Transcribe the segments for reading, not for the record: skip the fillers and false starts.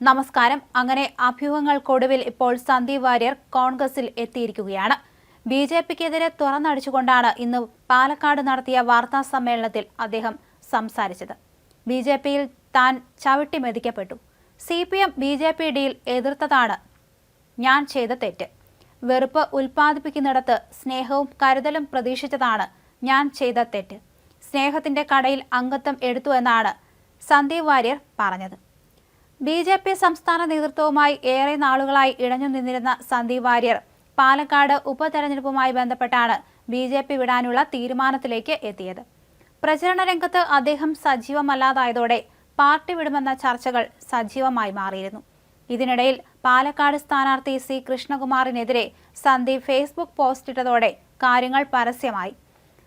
നമസ്കാരം. അങ്ങനെ അഭ്യൂഹങ്ങൾക്കൊടുവിൽ ഇപ്പോൾ സന്ദീപ് വാര്യർ കോൺഗ്രസിൽ എത്തിയിരിക്കുകയാണ്. ബിജെപിക്കെതിരെ തുറന്നടിച്ചുകൊണ്ടാണ് ഇന്ന് പാലക്കാട് നടത്തിയ വാർത്താ സമ്മേളനത്തിൽ അദ്ദേഹം സംസാരിച്ചത്. ബിജെപിയിൽ താൻ ചവിട്ടിമെതിക്കപ്പെട്ടു. CPM BJP ഡീൽ എതിർത്തതാണ് ഞാൻ ചെയ്ത തെറ്റ്. വെറുപ്പ് ഉൽപ്പാദിപ്പിക്കുന്നിടത്ത് സ്നേഹവും കരുതലും പ്രതീക്ഷിച്ചതാണ് ഞാൻ ചെയ്ത തെറ്റ്. സ്നേഹത്തിന്റെ കടയിൽ അംഗത്വം എടുത്തു എന്നാണ് സന്ദീപ് വാര്യർ പറഞ്ഞത്. BJP സംസ്ഥാന നേതൃത്വവുമായി ഏറെ നാളുകളായി ഇഴഞ്ഞു നിന്നിരുന്ന സന്ദീപ് വാര്യർ പാലക്കാട് ഉപതെരഞ്ഞെടുപ്പുമായി ബന്ധപ്പെട്ടാണ് BJP വിടാനുള്ള തീരുമാനത്തിലേക്ക് എത്തിയത്. പ്രചരണ രംഗത്ത് അദ്ദേഹം സജീവമല്ലാതായതോടെ പാർട്ടി വിടുമെന്ന ചർച്ചകൾ സജീവമായി മാറിയിരുന്നു. ഇതിനിടയിൽ പാലക്കാട് സ്ഥാനാർത്ഥി C കൃഷ്ണകുമാറിനെതിരെ സന്ദീപ് ഫേസ്ബുക്ക് പോസ്റ്റിട്ടതോടെ കാര്യങ്ങൾ പരസ്യമായി.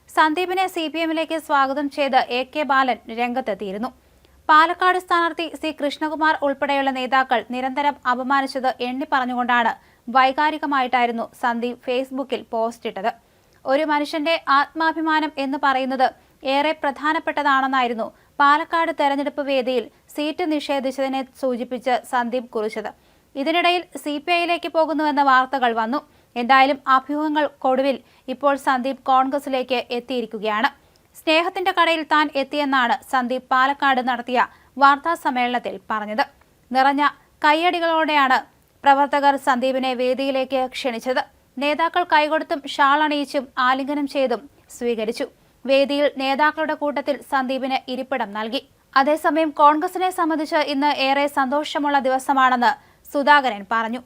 സന്ദീപിനെ CPMലേക്ക് സ്വാഗതം ചെയ്ത് AK ബാലൻ രംഗത്തെത്തിയിരുന്നു. പാലക്കാട് സ്ഥാനാർത്ഥി C കൃഷ്ണകുമാർ ഉൾപ്പെടെയുള്ള നേതാക്കൾ നിരന്തരം അപമാനിച്ചത് എണ്ണി പറഞ്ഞുകൊണ്ടാണ് വൈകാരികമായിട്ടായിരുന്നു സന്ദീപ് ഫേസ്ബുക്കിൽ പോസ്റ്റിട്ടത്. ഒരു മനുഷ്യന്റെ ആത്മാഭിമാനം എന്ന് പറയുന്നത് ഏറെ പ്രധാനപ്പെട്ടതാണെന്നായിരുന്നു പാലക്കാട് തെരഞ്ഞെടുപ്പ് വേദിയിൽ സീറ്റ് നിഷേധിച്ചതിനെ സൂചിപ്പിച്ച് സന്ദീപ് കുറിച്ചത്. ഇതിനിടയിൽ CPIയിലേക്ക് പോകുന്നുവെന്ന വാർത്തകൾ വന്നു. എന്തായാലും അഭ്യൂഹങ്ങൾക്കൊടുവിൽ ഇപ്പോൾ സന്ദീപ് കോൺഗ്രസിലേക്ക് എത്തിയിരിക്കുകയാണ്. സ്നേഹത്തിന്റെ കടയിൽ താൻ എത്തിയെന്നാണ് സന്ദീപ് പാലക്കാട് നടത്തിയ വാർത്താ സമ്മേളനത്തിൽ പറഞ്ഞത്. നിറഞ്ഞ കയ്യടികളോടെയാണ് പ്രവർത്തകർ സന്ദീപിനെ വേദിയിലേക്ക് ക്ഷണിച്ചത്. നേതാക്കൾ കൈകൊടുത്തും ഷാൾ അണിയിച്ചും ആലിംഗനം ചെയ്തും സ്വീകരിച്ചു. വേദിയിൽ നേതാക്കളുടെ കൂട്ടത്തിൽ സന്ദീപിന് ഇരിപ്പിടം നൽകി. അതേസമയം കോൺഗ്രസിനെ സംബന്ധിച്ച് ഇന്ന് ഏറെ സന്തോഷമുള്ള ദിവസമാണെന്ന് സുധാകരൻ പറഞ്ഞു.